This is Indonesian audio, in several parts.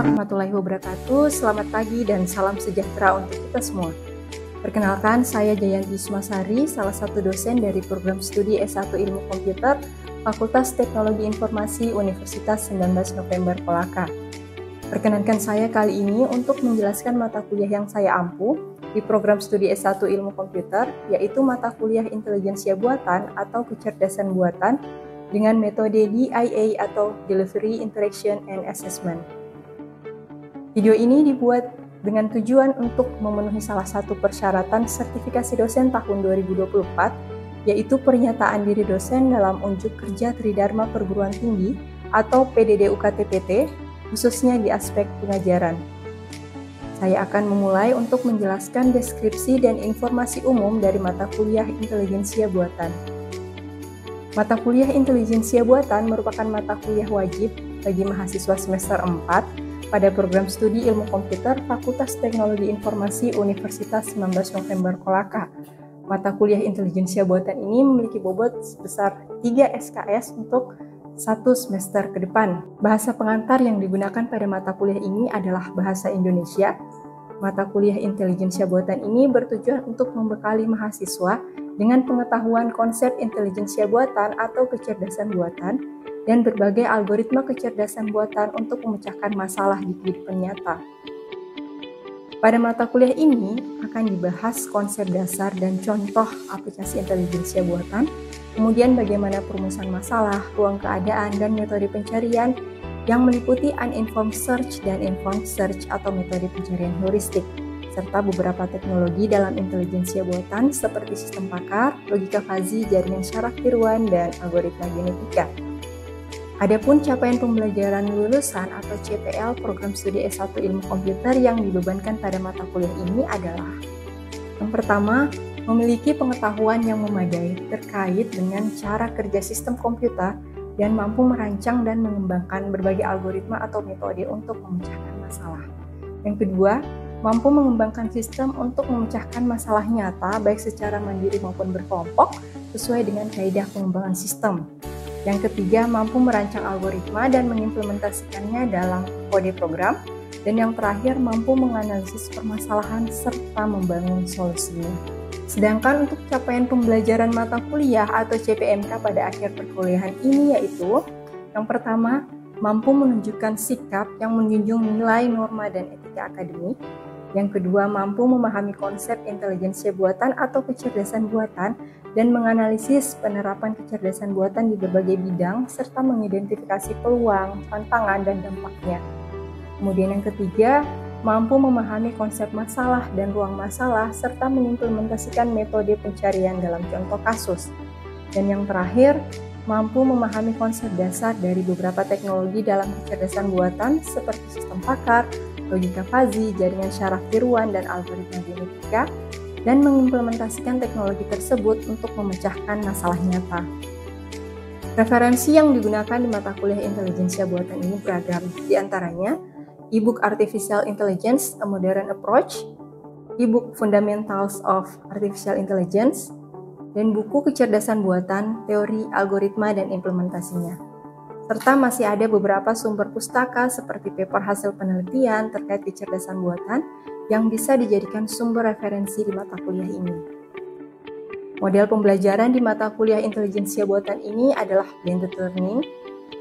warahmatullahi wabarakatuh. Selamat pagi dan salam sejahtera untuk kita semua. Perkenalkan, saya Jayanti Sumasari, salah satu dosen dari program studi S1 Ilmu Komputer, Fakultas Teknologi Informasi Universitas 19 November Kolaka. Perkenankan saya kali ini untuk menjelaskan mata kuliah yang saya ampu di program studi S1 Ilmu Komputer, yaitu mata kuliah Intelijensia Buatan atau Kecerdasan Buatan dengan metode DIA atau Delivery, Interaction, and Assessment. Video ini dibuat dengan tujuan untuk memenuhi salah satu persyaratan sertifikasi dosen tahun 2024, yaitu pernyataan diri dosen dalam unjuk kerja Tridharma Perguruan Tinggi atau PDD-UKT-PT, khususnya di aspek pengajaran. Saya akan memulai untuk menjelaskan deskripsi dan informasi umum dari mata kuliah Intelijensia Buatan. Mata kuliah Intelijensia Buatan merupakan mata kuliah wajib bagi mahasiswa semester 4 pada program studi Ilmu Komputer Fakultas Teknologi Informasi Universitas 19 November Kolaka. Mata kuliah Intelijensia Buatan ini memiliki bobot sebesar 3 SKS untuk 1 semester ke depan. Bahasa pengantar yang digunakan pada mata kuliah ini adalah bahasa Indonesia. Mata kuliah Intelijensia Buatan ini bertujuan untuk membekali mahasiswa dengan pengetahuan konsep intelijensia buatan atau kecerdasan buatan dan berbagai algoritma kecerdasan buatan untuk memecahkan masalah di kehidupan nyata. Pada mata kuliah ini akan dibahas konsep dasar dan contoh aplikasi intelijensia buatan, kemudian bagaimana perumusan masalah, ruang keadaan, dan metode pencarian yang meliputi uninformed search dan informed search atau metode pencarian heuristik, serta beberapa teknologi dalam intelijensia buatan seperti sistem pakar, logika fuzzy, jaringan syarat tiruan, dan algoritma genetika. Adapun capaian pembelajaran lulusan atau CPL program studi S1 Ilmu Komputer yang dibebankan pada mata kuliah ini adalah: yang pertama, memiliki pengetahuan yang memadai terkait dengan cara kerja sistem komputer dan mampu merancang dan mengembangkan berbagai algoritma atau metode untuk memecahkan masalah. Yang kedua, mampu mengembangkan sistem untuk memecahkan masalah nyata baik secara mandiri maupun berkelompok sesuai dengan kaidah pengembangan sistem. Yang ketiga, mampu merancang algoritma dan mengimplementasikannya dalam kode program. Dan yang terakhir, mampu menganalisis permasalahan serta membangun solusinya. Sedangkan untuk capaian pembelajaran mata kuliah atau CPMK pada akhir perkuliahan ini yaitu: yang pertama, mampu menunjukkan sikap yang menjunjung nilai, norma, dan etika akademik. Yang kedua, mampu memahami konsep intelijensia buatan atau kecerdasan buatan dan menganalisis penerapan kecerdasan buatan di berbagai bidang serta mengidentifikasi peluang, tantangan, dan dampaknya. Kemudian yang ketiga, mampu memahami konsep masalah dan ruang masalah serta mengimplementasikan metode pencarian dalam contoh kasus. Dan yang terakhir, mampu memahami konsep dasar dari beberapa teknologi dalam kecerdasan buatan seperti sistem pakar, logika fuzzy, jaringan syaraf tiruan, dan algoritma genetika, dan mengimplementasikan teknologi tersebut untuk memecahkan masalah nyata. Referensi yang digunakan di mata kuliah intelijensia buatan ini beragam, di antaranya e-book Artificial Intelligence, A Modern Approach, e-book Fundamentals of Artificial Intelligence, dan buku Kecerdasan Buatan, Teori, Algoritma, dan Implementasinya. Serta masih ada beberapa sumber pustaka seperti paper hasil penelitian terkait kecerdasan buatan yang bisa dijadikan sumber referensi di mata kuliah ini. Model pembelajaran di mata kuliah intelijensia buatan ini adalah blended learning,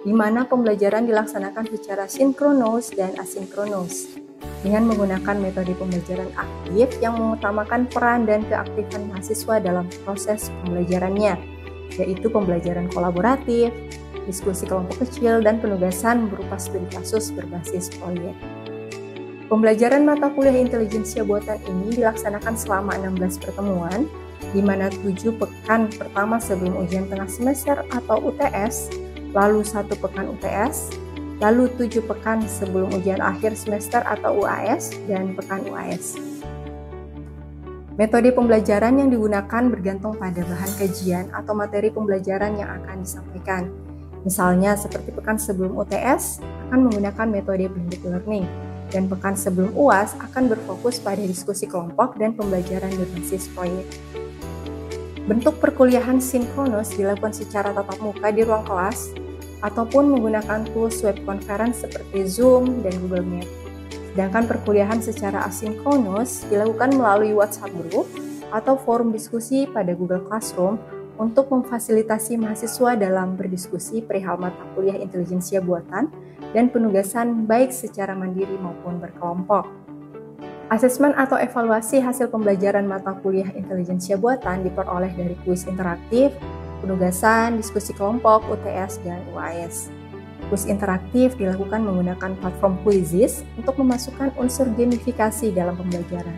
di mana pembelajaran dilaksanakan secara sinkronus dan asinkronus dengan menggunakan metode pembelajaran aktif yang mengutamakan peran dan keaktifan mahasiswa dalam proses pembelajarannya, yaitu pembelajaran kolaboratif, diskusi kelompok kecil, dan penugasan berupa studi kasus berbasis proyek. Pembelajaran mata kuliah intelijensia buatan ini dilaksanakan selama 16 pertemuan, di mana 7 pekan pertama sebelum ujian tengah semester atau UTS, lalu 1 pekan UTS, lalu 7 pekan sebelum ujian akhir semester atau UAS, dan pekan UAS. Metode pembelajaran yang digunakan bergantung pada bahan kajian atau materi pembelajaran yang akan disampaikan. Misalnya seperti pekan sebelum UTS akan menggunakan metode blended learning, dan pekan sebelum UAS akan berfokus pada diskusi kelompok dan pembelajaran berbasis proyek. Bentuk perkuliahan sinkronus dilakukan secara tatap muka di ruang kelas ataupun menggunakan tools web conference seperti Zoom dan Google Meet. Sedangkan perkuliahan secara asinkronus dilakukan melalui WhatsApp group atau forum diskusi pada Google Classroom untuk memfasilitasi mahasiswa dalam berdiskusi perihal mata kuliah intelijensia buatan dan penugasan baik secara mandiri maupun berkelompok. Asesmen atau evaluasi hasil pembelajaran mata kuliah intelijensia buatan diperoleh dari kuis interaktif, penugasan, diskusi kelompok, UTS, dan UAS. Kuis interaktif dilakukan menggunakan platform Quizizz untuk memasukkan unsur gamifikasi dalam pembelajaran.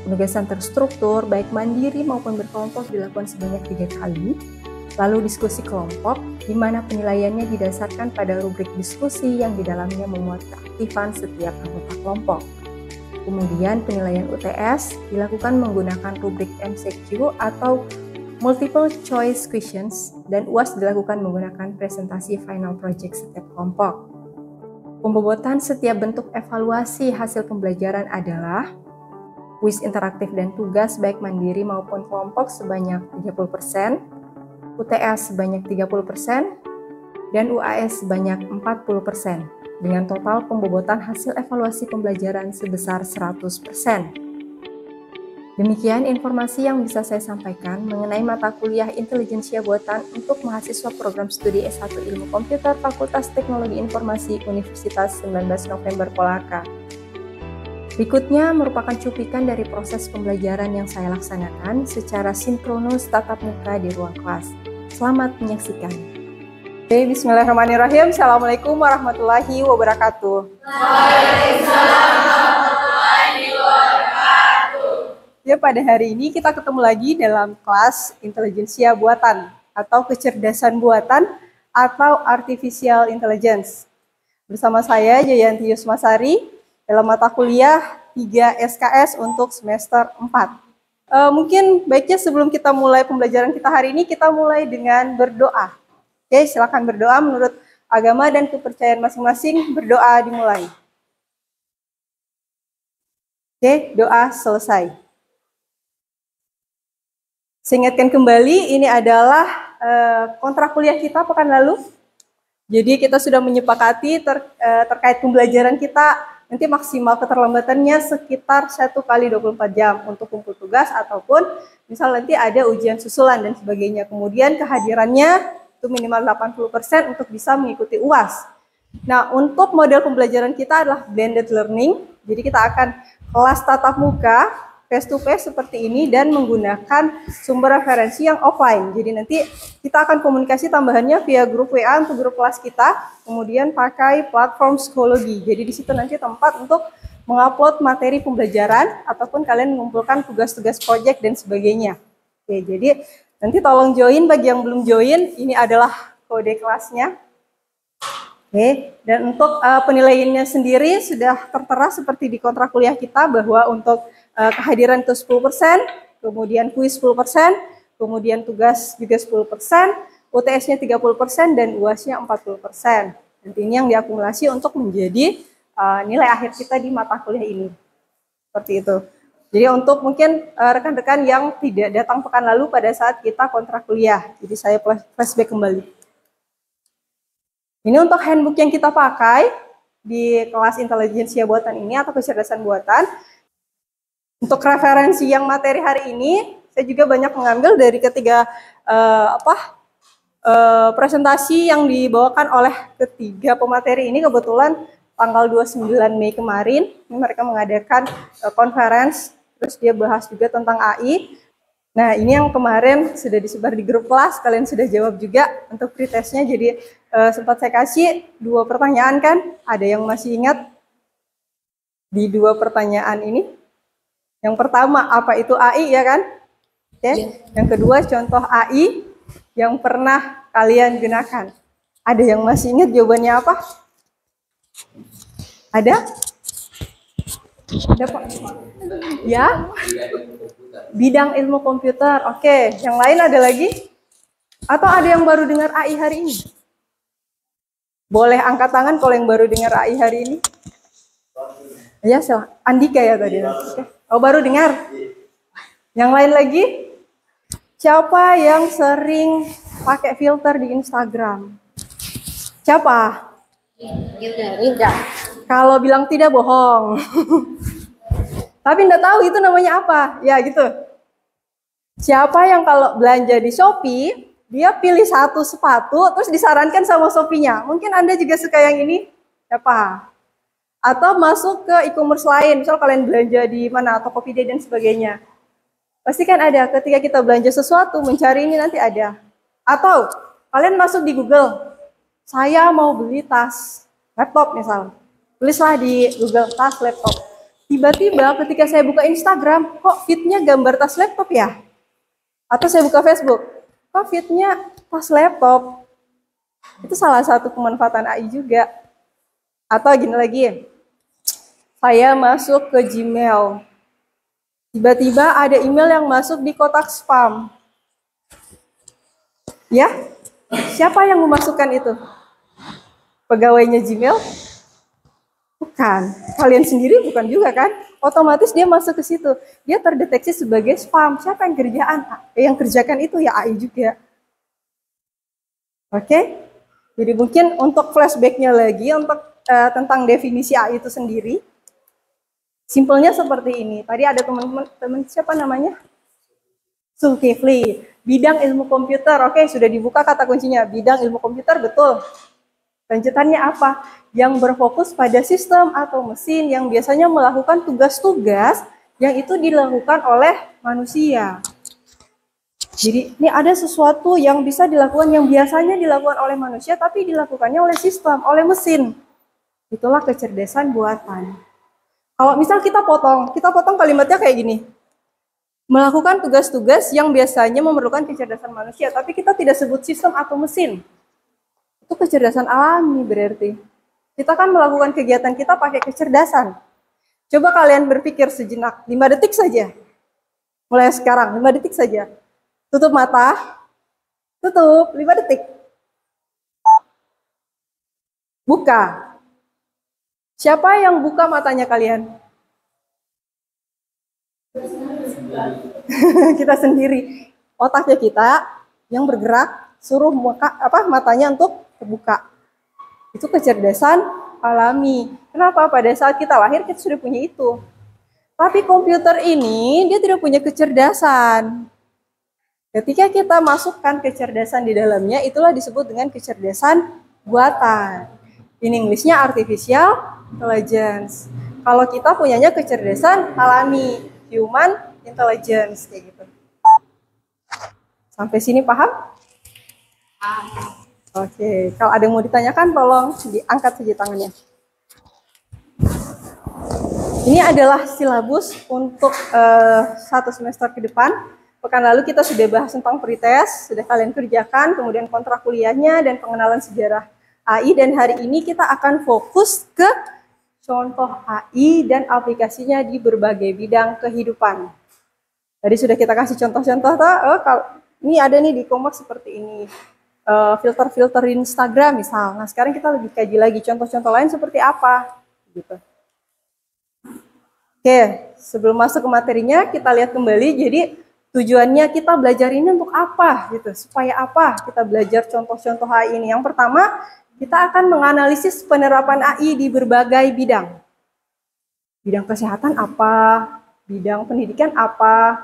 Penugasan terstruktur, baik mandiri maupun berkelompok dilakukan sebanyak 3 kali. Lalu diskusi kelompok, di mana penilaiannya didasarkan pada rubrik diskusi yang di dalamnya memuat keaktifan setiap anggota kelompok. Kemudian penilaian UTS dilakukan menggunakan rubrik MCQ atau Multiple Choice Questions, dan UAS dilakukan menggunakan presentasi final project setiap kelompok. Pembobotan setiap bentuk evaluasi hasil pembelajaran adalah kuis interaktif dan tugas baik mandiri maupun kelompok sebanyak 30%, UTS sebanyak 30%, dan UAS sebanyak 40%, dengan total pembobotan hasil evaluasi pembelajaran sebesar 100%. Demikian informasi yang bisa saya sampaikan mengenai mata kuliah intelijensia buatan untuk mahasiswa program studi S1 Ilmu Komputer Fakultas Teknologi Informasi Universitas 19 November Kolaka. Berikutnya merupakan cuplikan dari proses pembelajaran yang saya laksanakan secara sinkronus tatap muka di ruang kelas. Selamat menyaksikan. Oke, bismillahirrahmanirrahim. Assalamualaikum warahmatullahi wabarakatuh. Waalaikumsalam warahmatullahi wabarakatuh. Ya, pada hari ini kita ketemu lagi dalam kelas intelijensia buatan atau kecerdasan buatan atau artificial intelligence. Bersama saya Jayanti Yusmasari dalam mata kuliah 3 SKS untuk semester 4. Mungkin baiknya sebelum kita mulai pembelajaran kita hari ini, kita mulai dengan berdoa. Oke, silakan berdoa menurut agama dan kepercayaan masing-masing. Berdoa dimulai. Oke, doa selesai. Saya ingatkan kembali, ini adalah kontrak kuliah kita pekan lalu. Jadi kita sudah menyepakati terkait pembelajaran kita, nanti maksimal keterlambatannya sekitar 1 kali 24 jam untuk kumpul tugas ataupun misal nanti ada ujian susulan dan sebagainya. Kemudian kehadirannya itu minimal 80% untuk bisa mengikuti UAS. Nah, untuk model pembelajaran kita adalah blended learning. Jadi kita akan kelas tatap muka face to face seperti ini dan menggunakan sumber referensi yang offline. Jadi nanti kita akan komunikasi tambahannya via grup WA untuk grup kelas kita, kemudian pakai platform psikologi. Jadi di situ nanti tempat untuk mengupload materi pembelajaran ataupun kalian mengumpulkan tugas-tugas project dan sebagainya. Oke, jadi nanti tolong join bagi yang belum join, ini adalah kode kelasnya. Oke, dan untuk penilaiannya sendiri sudah tertera seperti di kontrak kuliah kita bahwa untuk kehadiran itu 10%, kemudian kuis 10%, kemudian tugas juga 10%, UTS-nya 30%, dan UAS-nya 40%. Nanti ini yang diakumulasi untuk menjadi nilai akhir kita di mata kuliah ini. Seperti itu. Jadi untuk mungkin rekan-rekan yang tidak datang pekan lalu pada saat kita kontrak kuliah. Jadi saya flashback kembali. Ini untuk handbook yang kita pakai di kelas intelijensia buatan ini atau kecerdasan buatan. Untuk referensi yang materi hari ini, saya juga banyak mengambil dari ketiga presentasi yang dibawakan oleh ketiga pemateri ini. Kebetulan tanggal 29 Mei kemarin, mereka mengadakan conference, terus dia bahas juga tentang AI. Nah, ini yang kemarin sudah disebar di grup kelas, kalian sudah jawab juga untuk pretestnya. Jadi sempat saya kasih 2 pertanyaan kan, ada yang masih ingat di 2 pertanyaan ini? Yang pertama, apa itu AI ya kan? Oke. Yang kedua, contoh AI yang pernah kalian gunakan. Ada yang masih ingat jawabannya apa? Ada? Ada Pak? Ya? Bidang ilmu komputer. Oke, yang lain ada lagi? Atau ada yang baru dengar AI hari ini? Boleh angkat tangan kalau yang baru dengar AI hari ini? Ya, Andika ya tadi. Oke. Oh, baru dengar? Yang lain lagi? Siapa yang sering pakai filter di Instagram? Siapa? Rindra. Kalau bilang tidak bohong. Tapi enggak tahu itu namanya apa. Ya gitu. Siapa yang kalau belanja di Shopee, dia pilih satu sepatu, terus disarankan sama Shopee-nya. Mungkin Anda juga suka yang ini? Siapa? Atau masuk ke e-commerce lain, misal kalian belanja di mana, Tokopedia dan sebagainya. Pasti kan ada, ketika kita belanja sesuatu, mencari ini nanti ada. Atau kalian masuk di Google, saya mau beli tas laptop misal. Tulislah di Google tas laptop. Tiba-tiba ketika saya buka Instagram, kok feed-nya gambar tas laptop ya? Atau saya buka Facebook, kok feed-nya tas laptop? Itu salah satu pemanfaatan AI juga. Atau gini lagi, saya masuk ke Gmail. Tiba-tiba ada email yang masuk di kotak spam. Ya, siapa yang memasukkan itu? Pegawainya Gmail? Bukan. Kalian sendiri bukan juga kan? Otomatis dia masuk ke situ. Dia terdeteksi sebagai spam. Siapa yang kerjakan itu ya AI juga. Oke? Jadi mungkin untuk flashback-nya lagi untuk tentang definisi AI itu sendiri. Simpelnya seperti ini. Tadi ada teman siapa namanya? Zulkifli. Bidang ilmu komputer. Oke, sudah dibuka kata kuncinya. Bidang ilmu komputer, betul. Lanjutannya apa? Yang berfokus pada sistem atau mesin yang biasanya melakukan tugas-tugas yang itu dilakukan oleh manusia. Jadi ini ada sesuatu yang bisa dilakukan yang biasanya dilakukan oleh manusia tapi dilakukannya oleh sistem, oleh mesin. Itulah kecerdasan buatan. Kalau misal kita potong kalimatnya kayak gini. Melakukan tugas-tugas yang biasanya memerlukan kecerdasan manusia, tapi kita tidak sebut sistem atau mesin. Itu kecerdasan alami berarti. Kita kan melakukan kegiatan kita pakai kecerdasan. Coba kalian berpikir sejenak, 5 detik saja. Mulai sekarang, 5 detik saja. Tutup mata, tutup, 5 detik. Buka. Siapa yang buka matanya kalian? Kita sendiri. Otaknya kita yang bergerak, suruh matanya untuk terbuka. Itu kecerdasan alami. Kenapa? Pada saat kita lahir kita sudah punya itu. Tapi komputer ini dia tidak punya kecerdasan. Ketika kita masukkan kecerdasan di dalamnya, itulah disebut dengan kecerdasan buatan. In English-nya artificial intelligence. Kalau kita punyanya kecerdasan alami, human intelligence kayak gitu. Sampai sini paham? Oke, kalau ada yang mau ditanyakan tolong diangkat saja tangannya. Ini adalah silabus untuk 1 semester ke depan. Pekan lalu kita sudah bahas tentang pretest, sudah kalian kerjakan, kemudian kontrak kuliahnya dan pengenalan sejarah AI, dan hari ini kita akan fokus ke contoh AI dan aplikasinya di berbagai bidang kehidupan. Tadi sudah kita kasih contoh-contoh, ini ada nih di e-commerce seperti ini. Filter-filter Instagram misal. Nah, sekarang kita lebih kaji lagi contoh-contoh lain seperti apa gitu. Oke, sebelum masuk ke materinya kita lihat kembali. Jadi tujuannya kita belajar ini untuk apa gitu? Supaya apa kita belajar contoh-contoh AI ini? Yang pertama, kita akan menganalisis penerapan AI di berbagai bidang. Bidang kesehatan apa? Bidang pendidikan apa?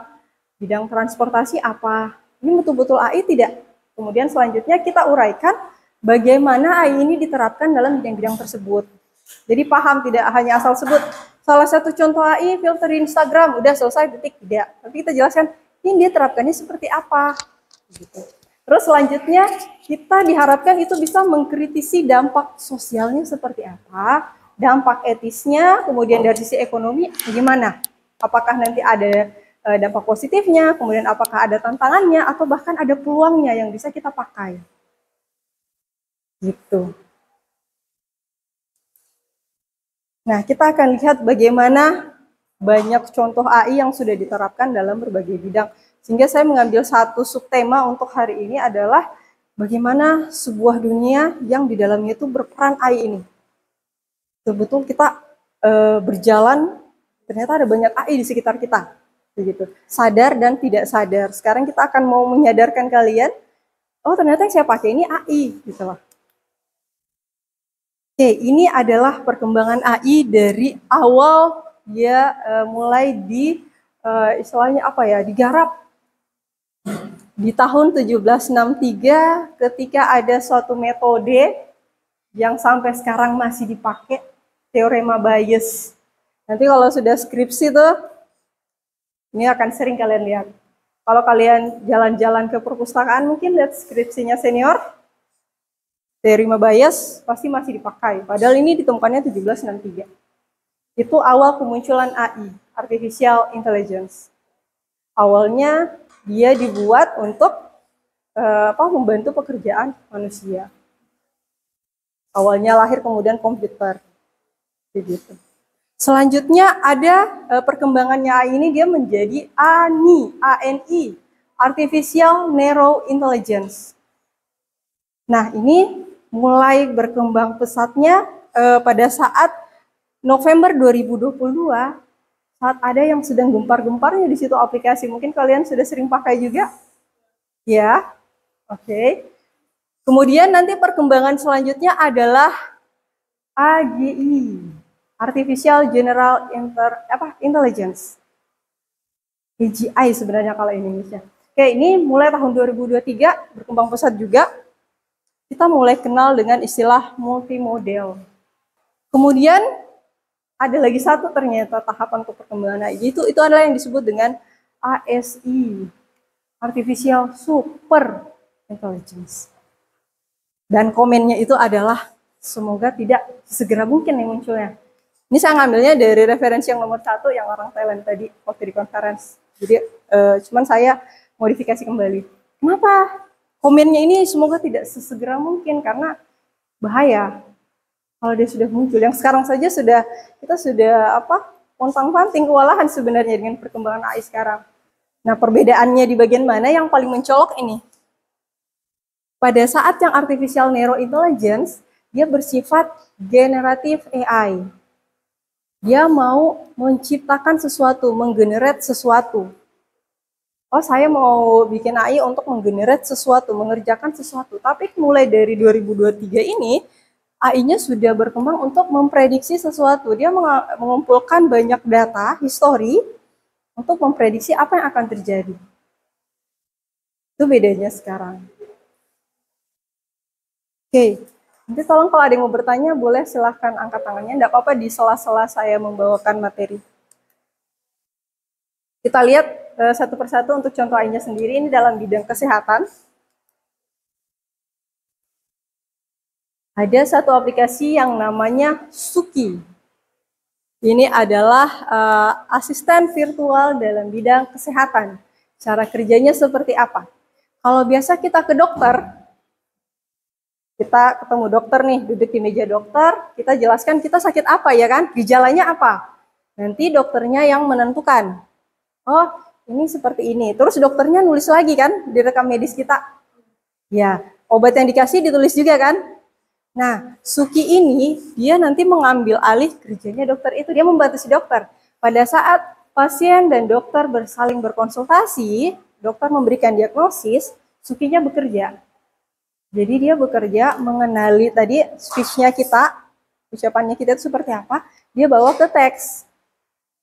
Bidang transportasi apa? Ini betul-betul AI tidak? Kemudian selanjutnya kita uraikan bagaimana AI ini diterapkan dalam bidang-bidang tersebut. Jadi paham, tidak hanya asal sebut salah satu contoh AI filter Instagram, udah selesai, detik, tidak. Tapi kita jelaskan ini dia terapkannya seperti apa. Gitu. Terus selanjutnya kita diharapkan itu bisa mengkritisi dampak sosialnya seperti apa, dampak etisnya, kemudian dari sisi ekonomi gimana. Apakah nanti ada dampak positifnya, kemudian apakah ada tantangannya, atau bahkan ada peluangnya yang bisa kita pakai. Gitu. Nah, kita akan lihat bagaimana banyak contoh AI yang sudah diterapkan dalam berbagai bidang. Sehingga saya mengambil satu subtema untuk hari ini adalah bagaimana sebuah dunia yang di dalamnya itu berperan AI ini. Betul-betul kita berjalan, ternyata ada banyak AI di sekitar kita. Begitu. Sadar dan tidak sadar. Sekarang kita akan mau menyadarkan kalian, oh ternyata yang saya pakai ini AI. Gitu loh. Oke, ini adalah perkembangan AI dari awal dia mulai istilahnya apa ya, digarap di tahun 1763 ketika ada suatu metode yang sampai sekarang masih dipakai, teorema Bayes. Nanti kalau sudah skripsi tuh, ini akan sering kalian lihat. Kalau kalian jalan-jalan ke perpustakaan mungkin lihat skripsinya senior, teorema Bayes pasti masih dipakai. Padahal ini ditemukannya 1763. Itu awal kemunculan AI, Artificial Intelligence. Awalnya dia dibuat untuk membantu pekerjaan manusia. Awalnya lahir kemudian komputer. Begitu. Selanjutnya ada perkembangannya AI ini, dia menjadi ANI, Artificial Narrow Intelligence. Nah, ini mulai berkembang pesatnya pada saat November 2022, saat ada yang sedang gempar-gemparnya di situ aplikasi. Mungkin kalian sudah sering pakai juga? Ya, oke. Kemudian nanti perkembangan selanjutnya adalah AGI, Artificial General Intelligence. AGI sebenarnya kalau Indonesia. Oke, ini mulai tahun 2023 berkembang pesat juga. Kita mulai kenal dengan istilah multimodel. Kemudian ada lagi satu ternyata tahapan untuk perkembangan AI itu adalah yang disebut dengan ASI, Artificial Super Intelligence. Dan komennya itu adalah semoga tidak segera mungkin yang munculnya. Ini saya ngambilnya dari referensi yang nomor 1 yang orang Thailand tadi waktu di conference. Jadi cuman saya modifikasi kembali. Kenapa komennya ini semoga tidak sesegera mungkin? Karena bahaya kalau dia sudah muncul. Yang sekarang saja kita sudah pontang-panting kewalahan sebenarnya dengan perkembangan AI sekarang. Nah, perbedaannya di bagian mana yang paling mencolok ini? Pada saat yang Artificial Narrow Intelligence, dia bersifat generative AI. Dia mau menciptakan sesuatu, menggenerate sesuatu. Oh, saya mau bikin AI untuk menggenerate sesuatu, mengerjakan sesuatu. Tapi mulai dari 2023 ini, AI-nya sudah berkembang untuk memprediksi sesuatu. Dia mengumpulkan banyak data, histori, untuk memprediksi apa yang akan terjadi. Itu bedanya sekarang. Oke, nanti tolong kalau ada yang mau bertanya, boleh silahkan angkat tangannya. Tidak apa-apa di sela-sela saya membawakan materi. Kita lihat satu persatu untuk contoh AI-nya sendiri. Ini dalam bidang kesehatan. Ada satu aplikasi yang namanya Suki. Ini adalah asisten virtual dalam bidang kesehatan. Cara kerjanya seperti apa? Kalau biasa kita ke dokter, kita ketemu dokter nih, duduk di meja dokter, kita jelaskan kita sakit apa ya kan, gejalanya apa. Nanti dokternya yang menentukan. Oh, ini seperti ini. Terus dokternya nulis lagi kan di rekam medis kita. Ya, obat yang dikasih ditulis juga kan. Nah, Suki ini dia nanti mengambil alih kerjanya dokter itu. Dia membantu si dokter. Pada saat pasien dan dokter saling berkonsultasi, dokter memberikan diagnosis, Sukinya bekerja. Jadi dia bekerja mengenali tadi speech-nya kita, ucapannya kita itu seperti apa, dia bawa ke teks.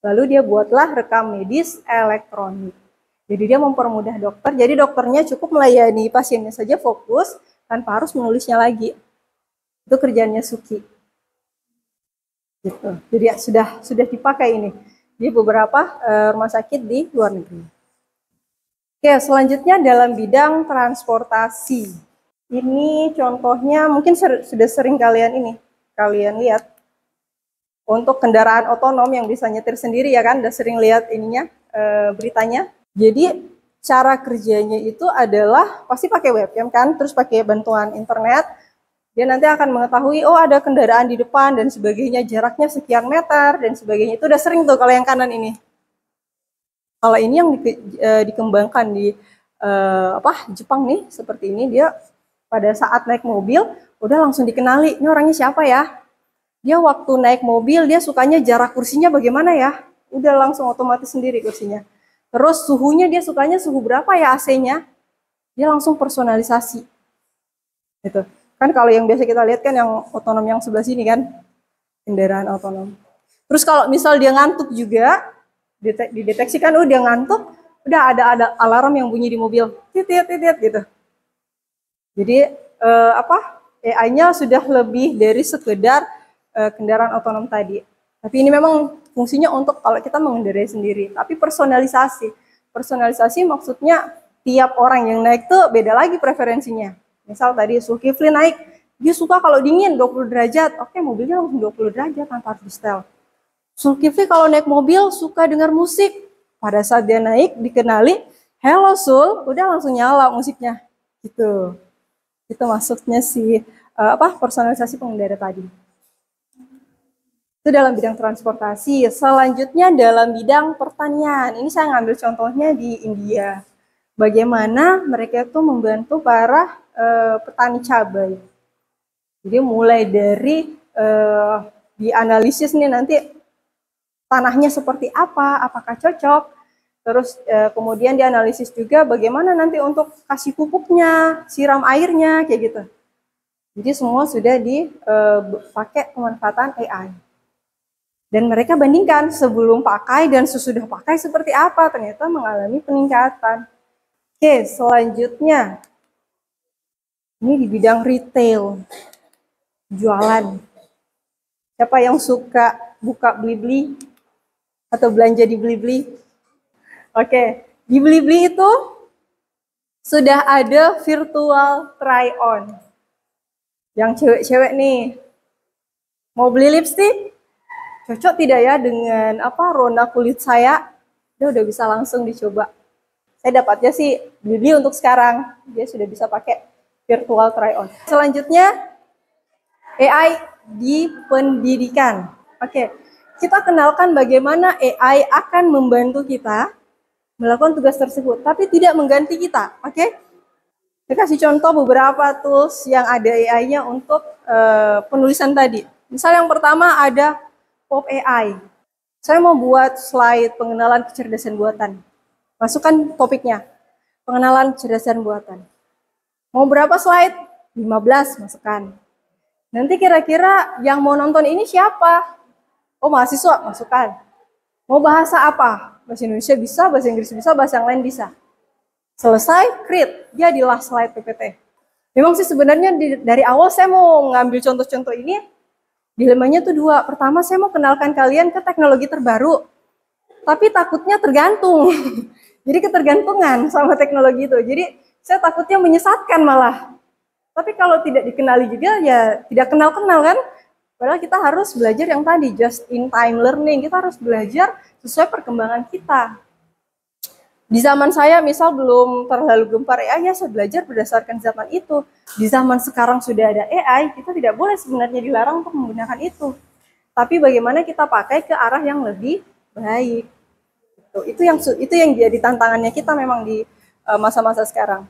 Lalu dia buatlah rekam medis elektronik. Jadi dia mempermudah dokter, jadi dokternya cukup melayani pasiennya saja fokus, tanpa harus menulisnya lagi. Itu kerjaannya Suki. Gitu. Jadi sudah dipakai ini di beberapa rumah sakit di luar negeri. Oke, selanjutnya dalam bidang transportasi. Ini contohnya mungkin sudah sering kalian lihat. Untuk kendaraan otonom yang bisa nyetir sendiri ya kan, udah sering lihat beritanya. Jadi cara kerjanya itu adalah pasti pakai webcam kan, terus pakai bantuan internet. Dia nanti akan mengetahui, oh ada kendaraan di depan dan sebagainya, jaraknya sekian meter dan sebagainya. Itu udah sering tuh kalau yang kanan ini. Kalau ini yang dikembangkan di Jepang nih, seperti ini, dia pada saat naik mobil, udah langsung dikenali, ini orangnya siapa ya? Dia waktu naik mobil, dia sukanya jarak kursinya bagaimana ya? Udah langsung otomatis sendiri kursinya. Terus suhunya, dia sukanya suhu berapa ya AC-nya? Dia langsung personalisasi. Gitu. Kan kalau yang biasa kita lihat kan yang otonom yang sebelah sini kan, kendaraan otonom. Terus kalau misal dia ngantuk juga, dideteksikan, dia ngantuk, udah ada alarm yang bunyi di mobil, titit gitu. Jadi AI-nya sudah lebih dari sekedar kendaraan otonom tadi. Tapi ini memang fungsinya untuk kalau kita mengendarai sendiri. Tapi personalisasi. Personalisasi maksudnya tiap orang yang naik tuh beda lagi preferensinya. Misal tadi Zulkifli naik, dia suka kalau dingin 20 derajat. Oke, mobilnya langsung 20 derajat tanpa harus di-setel. Zulkifli kalau naik mobil suka dengar musik. Pada saat dia naik, dikenali, "Hello Sul," udah langsung nyala musiknya. Gitu. Itu maksudnya personalisasi pengendara tadi. Itu dalam bidang transportasi. Selanjutnya dalam bidang pertanian. Ini saya ngambil contohnya di India. Bagaimana mereka itu membantu para petani cabai. Jadi mulai dari dianalisis nih nanti tanahnya seperti apa, apakah cocok. Terus kemudian dianalisis juga bagaimana nanti untuk kasih pupuknya, siram airnya, kayak gitu. Jadi semua sudah dipakai pemanfaatan AI. Dan mereka bandingkan sebelum pakai dan sesudah pakai seperti apa, ternyata mengalami peningkatan. Oke, selanjutnya. Ini di bidang retail, jualan. Siapa yang suka buka Blibli atau belanja di Blibli? Oke, di Blibli itu sudah ada virtual try-on. Yang cewek-cewek nih, mau beli lipstick? Cocok tidak ya dengan rona kulit saya? Dia udah bisa langsung dicoba. Saya dapatnya sih Blibli untuk sekarang, dia sudah bisa pakai virtual try-on. Selanjutnya, AI di pendidikan. Oke, kita kenalkan bagaimana AI akan membantu kita melakukan tugas tersebut, tapi tidak mengganti kita. Oke? Saya kasih contoh beberapa tools yang ada AI-nya untuk penulisan tadi. Misal yang pertama ada Pop AI. Saya mau buat slide pengenalan kecerdasan buatan. Masukkan topiknya, pengenalan kecerdasan buatan. Mau berapa slide? 15, masukkan. Nanti kira-kira yang mau nonton ini siapa? Oh, mahasiswa, masukkan. Mau bahasa apa? Bahasa Indonesia bisa, bahasa Inggris bisa, bahasa yang lain bisa. Selesai, create. Jadilah slide PPT. Memang sih sebenarnya dari awal saya mau ngambil contoh-contoh ini, dilemanya tuh dua. Pertama, saya mau kenalkan kalian ke teknologi terbaru. Tapi takutnya tergantung. Jadi ketergantungan sama teknologi itu. Jadi saya takutnya menyesatkan malah. Tapi kalau tidak dikenali juga ya tidak kenal-kenal kan. Padahal kita harus belajar yang tadi, just in time learning. Kita harus belajar sesuai perkembangan kita. Di zaman saya misal belum terlalu gempar AI, ya saya belajar berdasarkan zaman itu. Di zaman sekarang sudah ada AI, kita tidak boleh sebenarnya dilarang untuk menggunakan itu. Tapi bagaimana kita pakai ke arah yang lebih baik. Itu yang jadi tantangannya kita memang di masa-masa sekarang.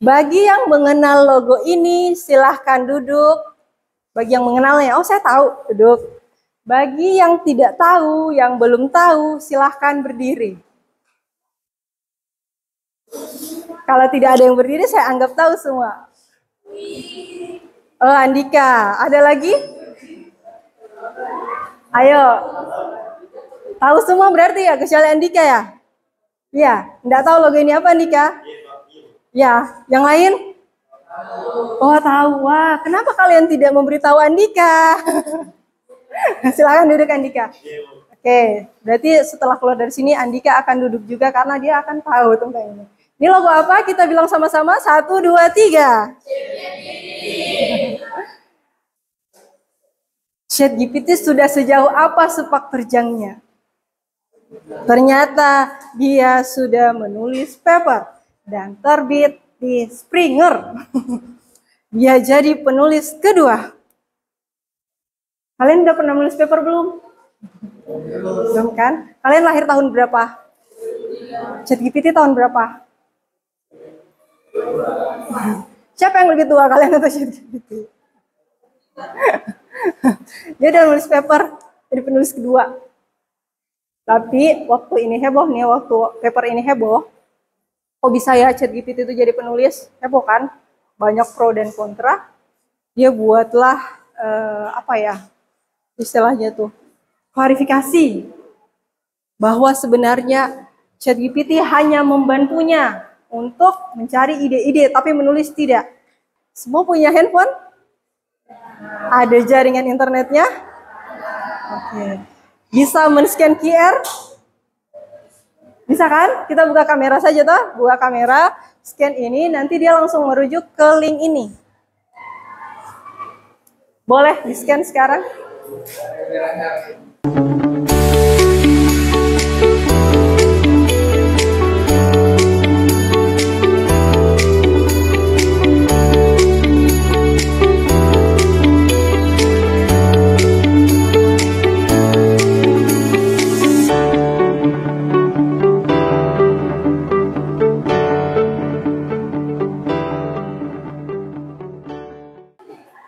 Bagi yang mengenal logo ini, silahkan duduk. Bagi yang mengenalnya, oh saya tahu, duduk. Bagi yang tidak tahu, yang belum tahu, silahkan berdiri. Kalau tidak ada yang berdiri, saya anggap tahu semua. Oh, Andika. Ada lagi? Ayo. Tahu semua berarti ya, kecuali Andika ya? Iya. Enggak tahu logo ini apa, Andika? Ya. Yang lain? Oh, tahu. Wah, kenapa kalian tidak memberitahu Andika? Silakan duduk, Andika. Oke, berarti setelah keluar dari sini, Andika akan duduk juga karena dia akan tahu tentang ini. Ini logo apa? Kita bilang sama-sama. 1, 2, 3. ChatGPT sudah sejauh apa sepak terjangnya? Ternyata dia sudah menulis paper dan terbit di Springer. Dia jadi penulis kedua. Kalian udah pernah menulis paper belum? Belum kan? Kalian lahir tahun berapa? ChatGPT tahun berapa? Siapa yang lebih tua, kalian atau ChatGPT? Dia udah nulis paper, jadi penulis kedua. Tapi waktu ini heboh nih, waktu paper ini heboh, kok bisa ya ChatGPT itu jadi penulis? Heboh kan? Banyak pro dan kontra. dia buatlah istilahnya tuh klarifikasi bahwa sebenarnya ChatGPT hanya membantunya untuk mencari ide-ide, tapi menulis tidak. Semua punya handphone? Ada jaringan internetnya? Oke. Bisa men-scan QR? Bisa kan? Kita buka kamera saja toh, buka kamera, scan ini, nanti dia langsung merujuk ke link ini. Boleh di-scan sekarang?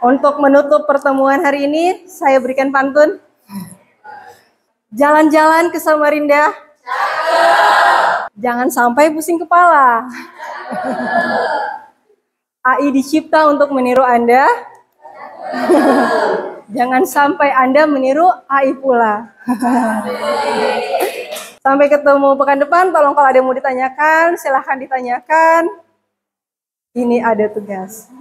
Untuk menutup pertemuan hari ini, saya berikan pantun. Jalan-jalan ke Samarinda, jangan sampai pusing kepala. AI dicipta untuk meniru Anda, jangan sampai Anda meniru AI pula. Sampai ketemu pekan depan, tolong kalau ada yang mau ditanyakan, silahkan ditanyakan. Ini ada tugas.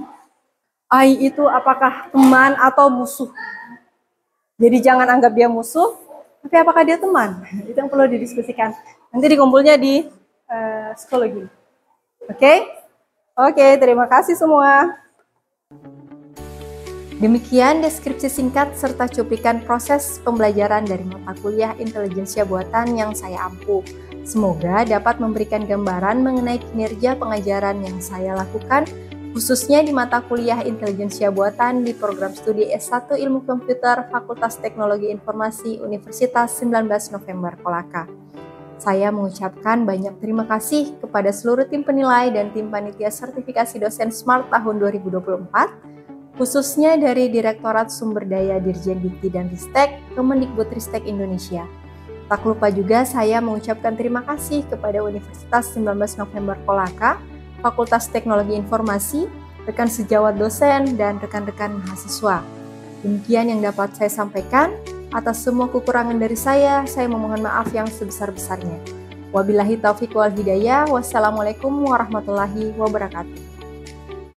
AI itu apakah teman atau musuh? Jadi jangan anggap dia musuh, tapi apakah dia teman? Itu yang perlu didiskusikan. Nanti dikumpulnya di psikologi. Oke? Oke, terima kasih semua. Demikian deskripsi singkat serta cuplikan proses pembelajaran dari mata kuliah intelijensia buatan yang saya ampu. Semoga dapat memberikan gambaran mengenai kinerja pengajaran yang saya lakukan, khususnya di mata kuliah intelijensia buatan di program studi S1 Ilmu Komputer Fakultas Teknologi Informasi Universitas 19 November Kolaka. Saya mengucapkan banyak terima kasih kepada seluruh tim penilai dan tim panitia sertifikasi dosen SMART tahun 2024, khususnya dari Direktorat Sumber Daya Dirjen Dikti dan Ristek Kemendikbudristek Indonesia. Tak lupa juga saya mengucapkan terima kasih kepada Universitas 19 November Kolaka, Fakultas Teknologi Informasi, rekan sejawat dosen, dan rekan-rekan mahasiswa. Demikian yang dapat saya sampaikan. Atas semua kekurangan dari saya memohon maaf yang sebesar-besarnya. Wabillahi taufiq wal hidayah. Wassalamualaikum warahmatullahi wabarakatuh.